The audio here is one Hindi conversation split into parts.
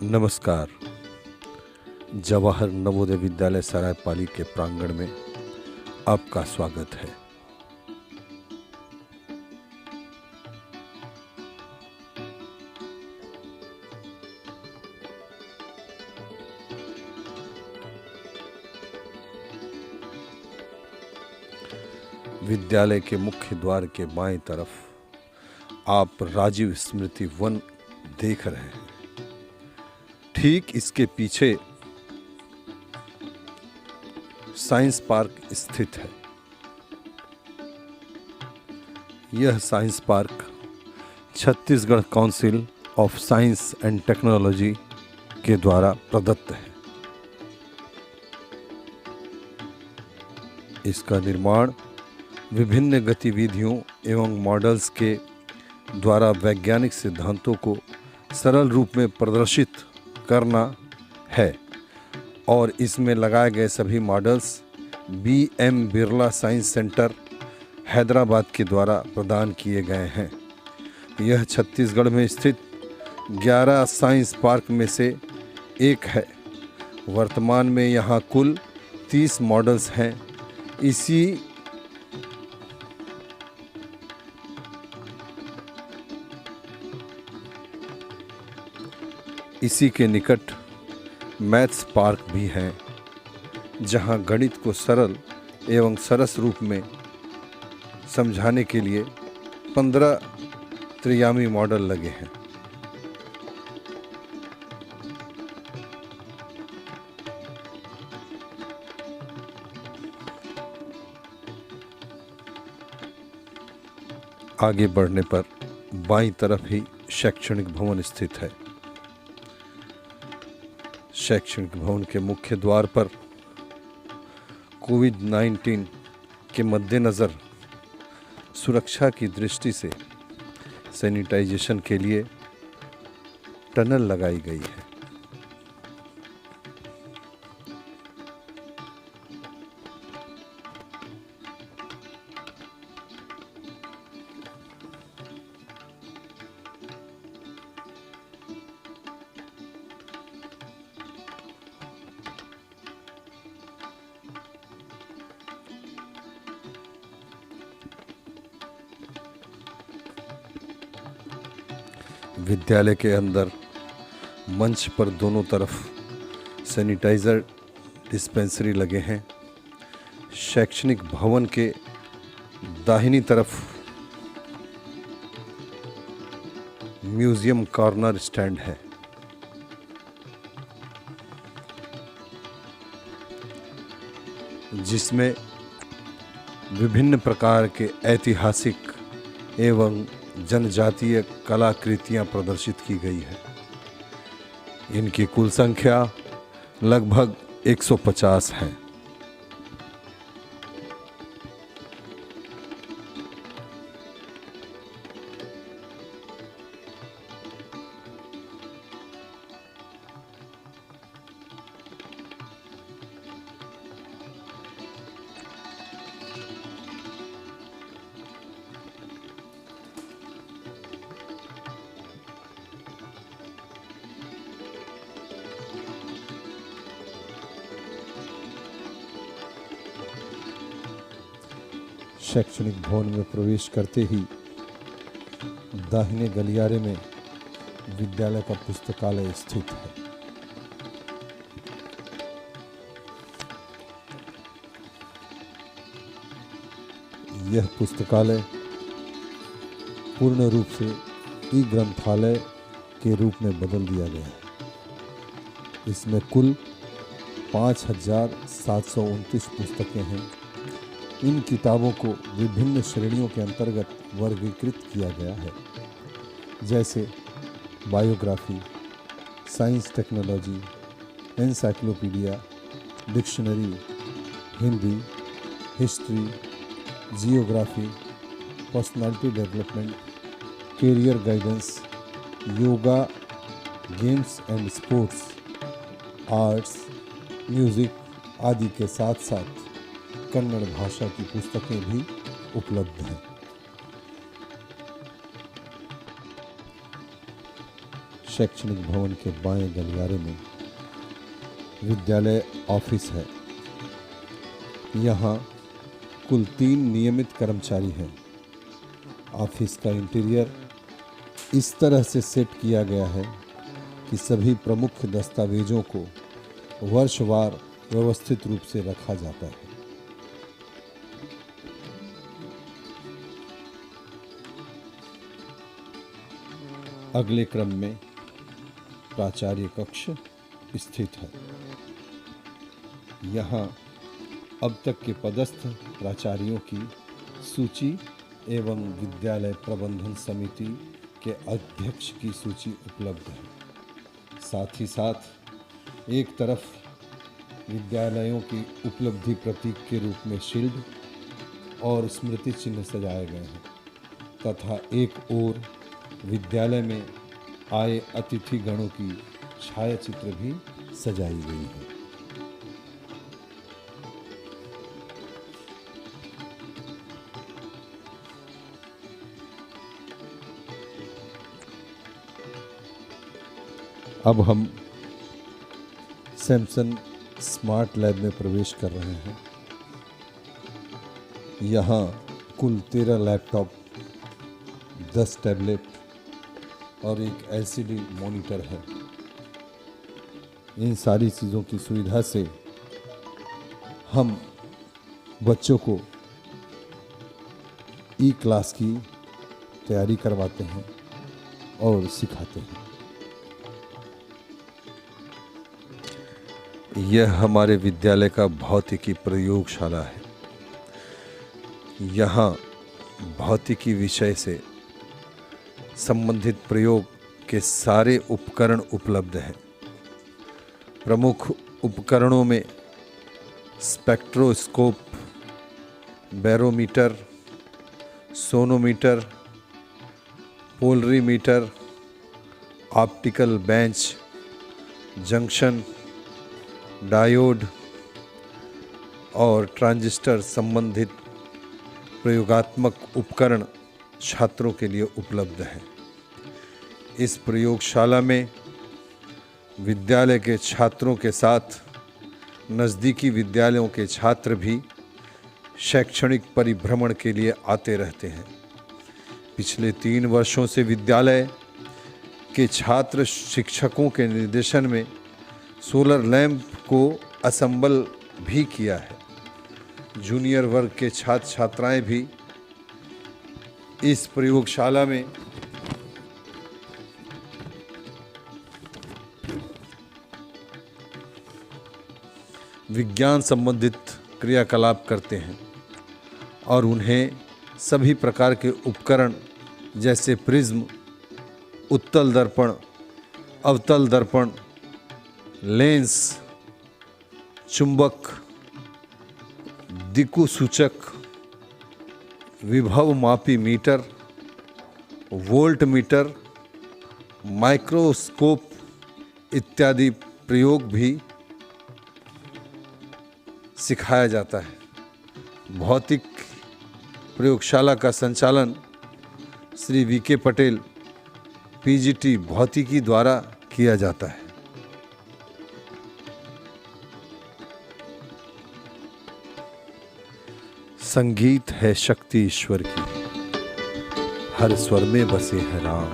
नमस्कार। जवाहर नवोदय विद्यालय सरायपाली के प्रांगण में आपका स्वागत है। विद्यालय के मुख्य द्वार के बाएं तरफ आप राजीव स्मृति वन देख रहे हैं। ठीक इसके पीछे साइंस पार्क स्थित है। यह science park Chhattisgarh council of science and technology के द्वारा प्रदत्त है। इसका निर्माण विभिन्न गतिविधियों एवं मॉडल्स के द्वारा वैज्ञानिक सिद्धांतों को सरल रूप में प्रदर्शित करना है और इसमें लगाए गए सभी models BM Birla science centre Hyderabad के द्वारा प्रदान किए गए हैं। यह छत्तीसगढ़ में स्थित 11 साइंस पार्क में से एक है। वर्तमान में यहाँ कुल 30 मॉडल्स हैं। इसी के निकट मैथ्स पार्क भी है, जहां गणित को सरल एवं सरस रूप में समझाने के लिए 15 त्रियामी मॉडल लगे हैं। आगे बढ़ने पर बाईं तरफ ही शैक्षणिक भवन स्थित है। शैक्षणिक भवन के मुख्य द्वार पर कोविड-19 के मद्देनज़र सुरक्षा की दृष्टि से सैनिटाइजेशन के लिए टनल लगाई गई है। विद्यालय के अंदर मंच पर दोनों तरफ सैनिटाइज़र डिस्पेंसरी लगे हैं। शैक्षणिक भवन के दाहिनी तरफ म्यूज़ियम कॉर्नर स्टैंड है। जिसमें विभिन्न प्रकार के ऐतिहासिक एवं जनजातीय कलाकृतियाँ प्रदर्शित की गई है। इनकी कुल संख्या लगभग 150 है। शैक्षणिक भवन में प्रवेश करते ही दाहिने गलियारे में विद्यालय का पुस्तकालय स्थित है। यह पुस्तकालय पूर्ण रूप से ई-ग्रंथालय के रूप में बदल दिया गया है। इसमें कुल 5,729 पुस्तकें हैं। इन किताबों को विभिन्न श्रेणियों के अंतर्गत वर्गीकृत किया गया है, जैसे biography, science technology, encyclopedia, dictionary, Hindi, history, geography, personality development, career guidance, yoga, games and sports, arts, music आदि के साथ साथ कन्नड़ भाषा की पुस्तकें भी उपलब्ध हैं। शैक्षणिक भवन के बाएं गलियारे में विद्यालय ऑफिस है। यहाँ कुल 3 नियमित कर्मचारी हैं। ऑफिस का इंटीरियर इस तरह से सेट किया गया है कि सभी प्रमुख दस्तावेजों को वर्षवार व्यवस्थित रूप से रखा जाता है। अगले क्रम में प्राचार्य कक्ष स्थित है। यहाँ अब तक के पदस्थ प्राचार्यों की सूची एवं विद्यालय प्रबंधन समिति के अध्यक्ष की सूची उपलब्ध है। साथ ही साथ एक तरफ विद्यालयों की उपलब्धि प्रतीक के रूप में शील्ड और स्मृति चिन्ह सजाए गए हैं तथा एक ओर विद्यालय में आए अतिथि गणों की छायाचित्र भी सजाई गई है। अब हम सैमसंग स्मार्ट लैब में प्रवेश कर रहे हैं। यहाँ कुल 13 लैपटॉप, 10 टैबलेट और एक LCD मॉनिटर है। इन सारी चीज़ों की सुविधा से हम बच्चों को क्लास की तैयारी करवाते हैं और सिखाते हैं। यह हमारे विद्यालय का भौतिकी प्रयोगशाला है। यहाँ भौतिकी विषय से संबंधित प्रयोग के सारे उपकरण उपलब्ध हैं। प्रमुख उपकरणों में spectroscope, barometer, sonometer, polarimeter, optical bench, junction, diode और ट्रांजिस्टर संबंधित प्रयोगात्मक उपकरण छात्रों के लिए उपलब्ध हैं। इस प्रयोगशाला में विद्यालय के छात्रों के साथ नज़दीकी विद्यालयों के छात्र भी शैक्षणिक परिभ्रमण के लिए आते रहते हैं। पिछले 3 वर्षों से विद्यालय के छात्र शिक्षकों के निर्देशन में सोलर लैंप को असेंबल भी किया है। जूनियर वर्ग के छात्र छात्राएं भी इस प्रयोगशाला में विज्ञान संबंधित क्रियाकलाप करते हैं और उन्हें सभी प्रकार के उपकरण जैसे प्रिज्म, उत्तल दर्पण, अवतल दर्पण, लेंस, चुंबक, दिक्सूचक, विभव मापी मीटर, वोल्ट मीटर, माइक्रोस्कोप इत्यादि प्रयोग भी सिखाया जाता है। भौतिक प्रयोगशाला का संचालन श्री VK पटेल PGT भौतिकी द्वारा किया जाता है। संगीत है शक्ति ईश्वर की, हर स्वर में बसे है राम।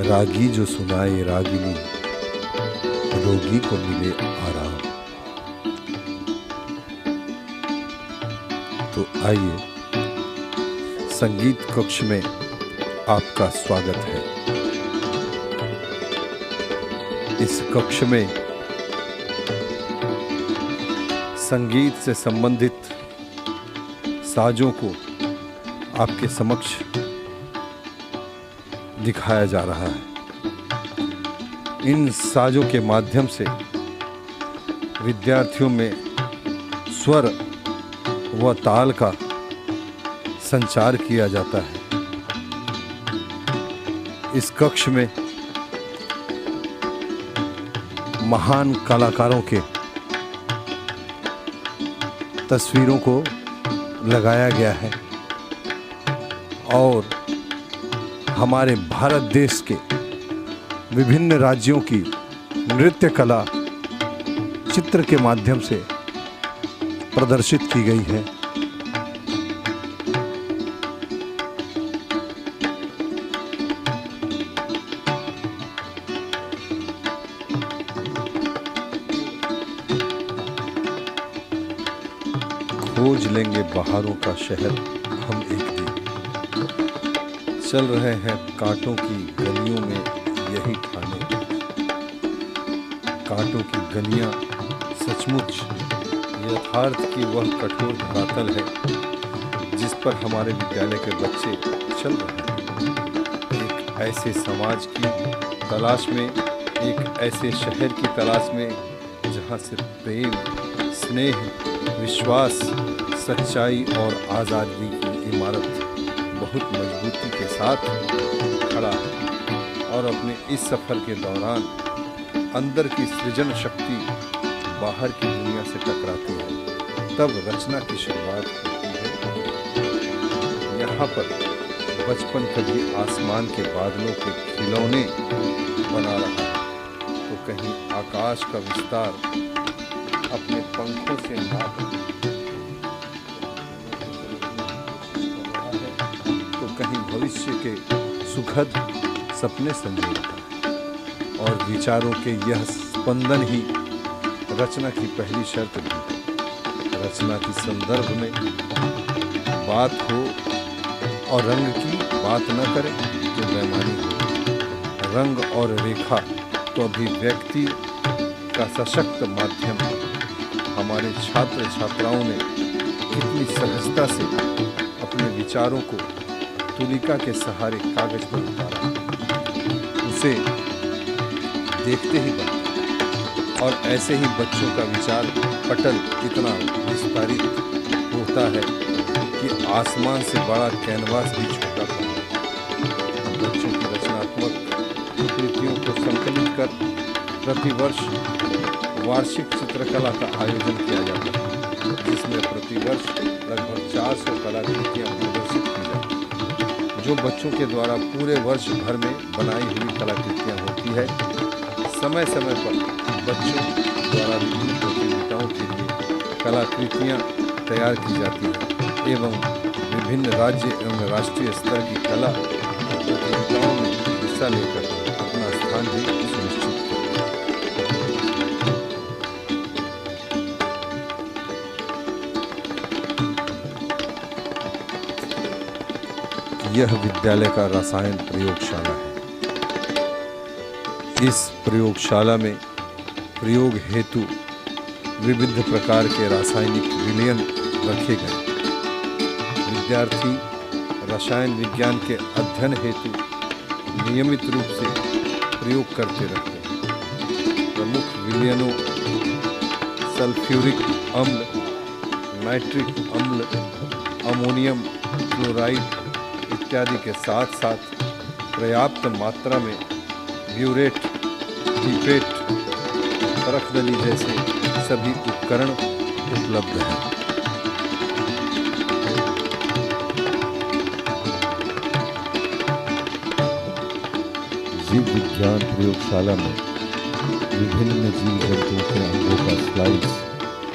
रागी जो सुनाए रागिनी, रोगी को मिले आराम। तो आइए संगीत कक्ष में आपका स्वागत है। इस कक्ष में संगीत से संबंधित साजों को आपके समक्ष दिखाया जा रहा है। इन साजों के माध्यम से विद्यार्थियों में स्वर व ताल का संचार किया जाता है। इस कक्ष में महान कलाकारों के तस्वीरों को लगाया गया है और हमारे भारत देश के विभिन्न राज्यों की नृत्य कला चित्र के माध्यम से प्रदर्शित की गई है। खोज लेंगे बहारों का शहर हम एक दिन, चल रहे हैं कांटों की गलियों में यही ठाने। कांटों की गलियां सचमुच यथार्थ की वह कठोर धरातल है जिस पर हमारे विद्यालय के बच्चे चल रहे हैं। एक ऐसे समाज की तलाश में, एक ऐसे शहर की तलाश में जहां से प्रेम, स्नेह, विश्वास, सच्चाई और आज़ादी की इमारत बहुत मजबूती के साथ खड़ा है और अपने इस सफ़र के दौरान अंदर की सृजन शक्ति बाहर की दुनिया से टकराती है, तब रचना की शुरुआत होती है। यहाँ पर बचपन कभी आसमान के बादलों के खिलौने बना रहा है तो कहीं आकाश का विस्तार अपने पंखों से नाप तो कहीं भविष्य के सुखद सपने संजो रहा है। और विचारों के यह स्पंदन ही रचना की पहली शर्त भी है। रचना की संदर्भ में बात हो और रंग की बात न करें तो बेईमानी हो। रंग और रेखा तो अभिव्यक्ति का सशक्त माध्यम है। हमारे छात्र छात्राओं ने कितनी सहजता से अपने विचारों को तुलिका के सहारे कागज पर उतारा, उसे देखते ही बनता। और ऐसे ही बच्चों का विचार पटल इतना विस्तारित होता है कि आसमान से बड़ा कैनवास भी छोटा पड़ता है। बच्चों की रचनात्मक कृतियों को संकलित कर प्रतिवर्ष वार्षिक चित्रकला का आयोजन किया जाता है, जिसमें प्रतिवर्ष लगभग 400 कलाकृतियाँ प्रदर्शित की जाती हैं, जो बच्चों के द्वारा पूरे वर्ष भर में बनाई हुई कलाकृतियाँ होती है। समय समय पर बच्चों द्वारा विभिन्न प्रतियोगिताओं के लिए कलाकृतियाँ तैयार की जाती हैं एवं विभिन्न राज्य एवं राष्ट्रीय स्तर की कला प्रतियोगिताओं में हिस्सा लेकर अपना स्थान भी सुनिश्चित किया। यह विद्यालय का रसायन प्रयोगशाला है। इस प्रयोगशाला में प्रयोग हेतु विविध प्रकार के रासायनिक विलयन रखे गए। विद्यार्थी रसायन विज्ञान के अध्ययन हेतु नियमित रूप से प्रयोग करते रहते हैं। प्रमुख विलयनों सल्फ्यूरिक अम्ल, नाइट्रिक अम्ल, अमोनियम क्लोराइड इत्यादि के साथ साथ पर्याप्त मात्रा में ब्यूरेट, पिपेट, परखदली जैसे सभी उपकरण उपलब्ध हैं। जीव विज्ञान प्रयोगशाला में विभिन्न जीव जंतुओं के अंगों का स्लाइस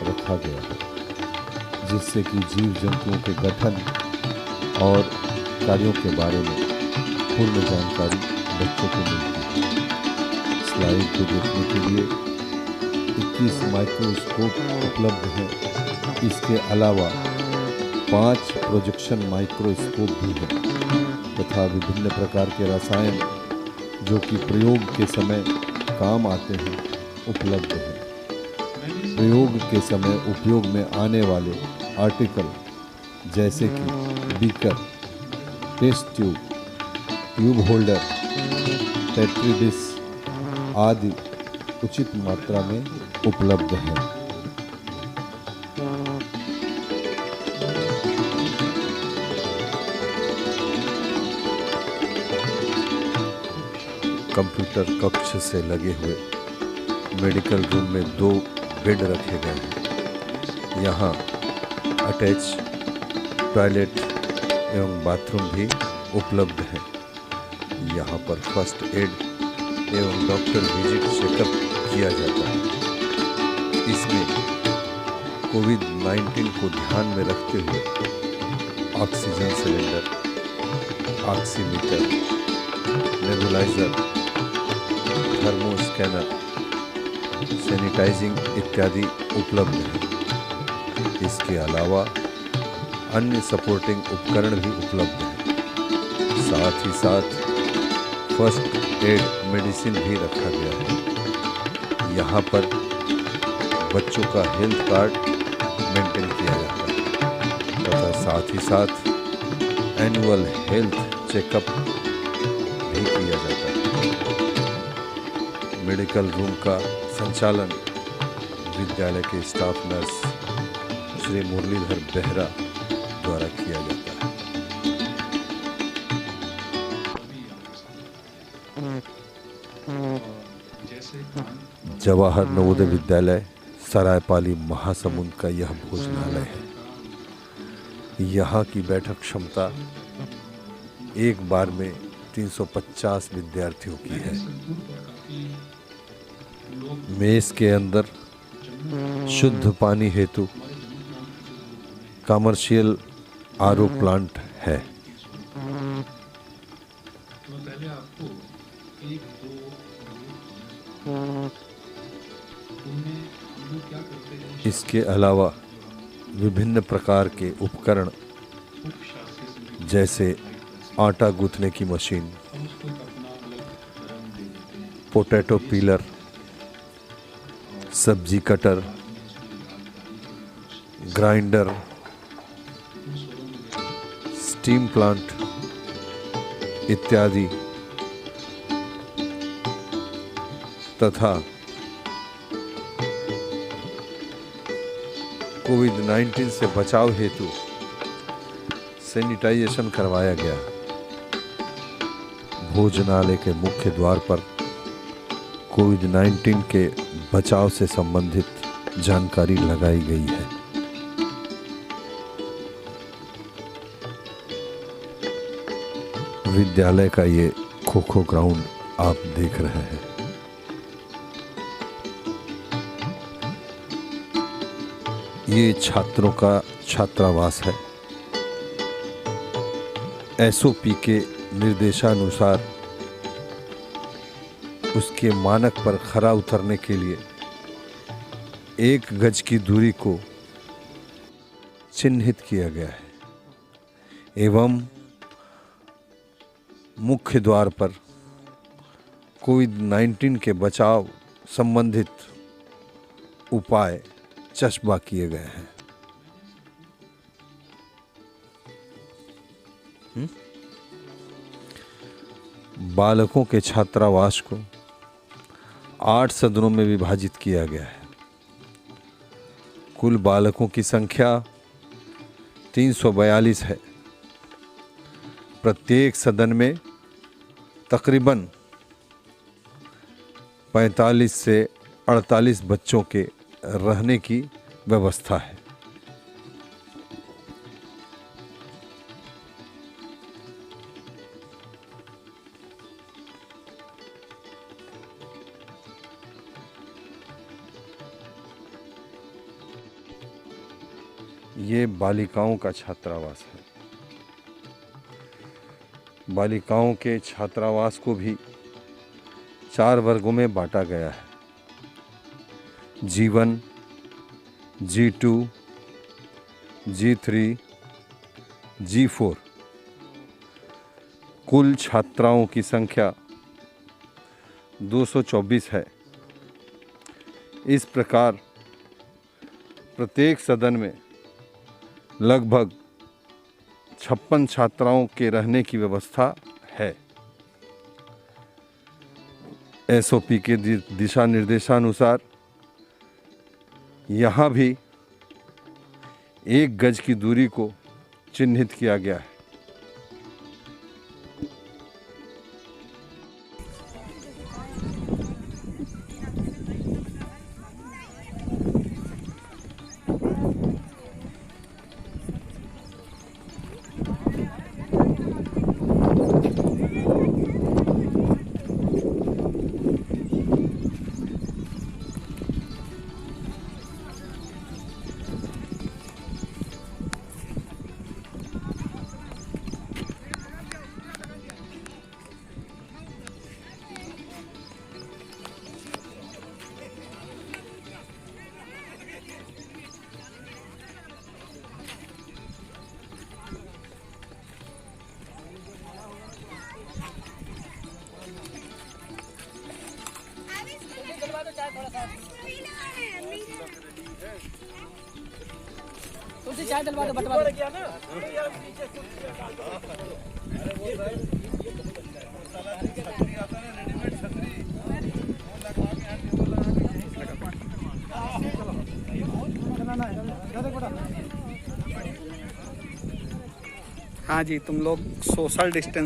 रखा गया है, जिससे कि जीव जंतुओं के गठन और कार्यों के बारे में पूर्ण जानकारी बच्चों को मिलती है। स्लाइड को देखने के लिए 21 माइक्रोस्कोप उपलब्ध हैं। इसके अलावा 5 प्रोजेक्शन माइक्रोस्कोप भी हैं तथा विभिन्न प्रकार के रसायन जो कि प्रयोग के समय काम आते हैं उपलब्ध हैं। प्रयोग के समय उपयोग में आने वाले आर्टिकल जैसे कि beaker, test tube, tube holder, petri dish आदि उचित मात्रा में उपलब्ध है। कंप्यूटर कक्ष से लगे हुए मेडिकल रूम में 2 बेड रखे गए हैं। यहाँ अटैच टॉयलेट एवं बाथरूम भी उपलब्ध है। यहाँ पर फर्स्ट एड एवं डॉक्टर विजिट चेकअप किया जाता है। इसमें कोविड-19 को ध्यान में रखते हुए oxygen cylinder, oximeter, nebuliser, thermo scanner, sanitising इत्यादि उपलब्ध है। इसके अलावा अन्य सपोर्टिंग उपकरण भी उपलब्ध हैं। साथ ही साथ फर्स्ट एड मेडिसिन भी रखा गया है। यहाँ पर बच्चों का हेल्थ कार्ड मेंटेन किया जाता है तथा साथ ही साथ एनुअल हेल्थ चेकअप भी किया जाता है। मेडिकल रूम का संचालन विद्यालय के स्टाफ नर्स श्री मुरलीधर बेहरा द्वारा किया जाता है। जवाहर नवोदय विद्यालय सरायपाली महासमुंद का यह भोजनालय है। यहाँ की बैठक क्षमता एक बार में 350 विद्यार्थियों की है। मेस के अंदर शुद्ध पानी हेतु कमर्शियल आरओ प्लांट है। इसके अलावा विभिन्न प्रकार के उपकरण जैसे आटा गूंथने की मशीन, पोटैटो पीलर, सब्जी कटर, ग्राइंडर, स्टीम प्लांट इत्यादि तथा कोविड-19 से बचाव हेतु सैनिटाइजेशन करवाया गया। भोजनालय के मुख्य द्वार पर कोविड-19 के बचाव से संबंधित जानकारी लगाई गई है। विद्यालय का ये खो-खो ग्राउंड आप देख रहे हैं। ये छात्रों का छात्रावास है। एसओपी के निर्देशानुसार उसके मानक पर खरा उतरने के लिए 1 गज की दूरी को चिन्हित किया गया है एवं मुख्य द्वार पर कोविड-19 के बचाव संबंधित उपाय चस्पा किए गए हैं। बालकों के छात्रावास को 8 सदनों में विभाजित किया गया है। कुल बालकों की संख्या 342 है। प्रत्येक सदन में तकरीबन 45 से 48 बच्चों के रहने की व्यवस्था है। ये बालिकाओं का छात्रावास है। बालिकाओं के छात्रावास को भी 4 वर्गों में बांटा गया है। G1, G2, G3, G4। कुल छात्राओं की संख्या 224 है। इस प्रकार प्रत्येक सदन में लगभग 56 छात्राओं के रहने की व्यवस्था है। एसओपी के दिशा निर्देशानुसार यहाँ भी 1 गज की दूरी को चिन्हित किया गया है। तुझे चाय डलवा दो बटवा दो। हाँ जी, तुम लोग सोशल डिस्टेंस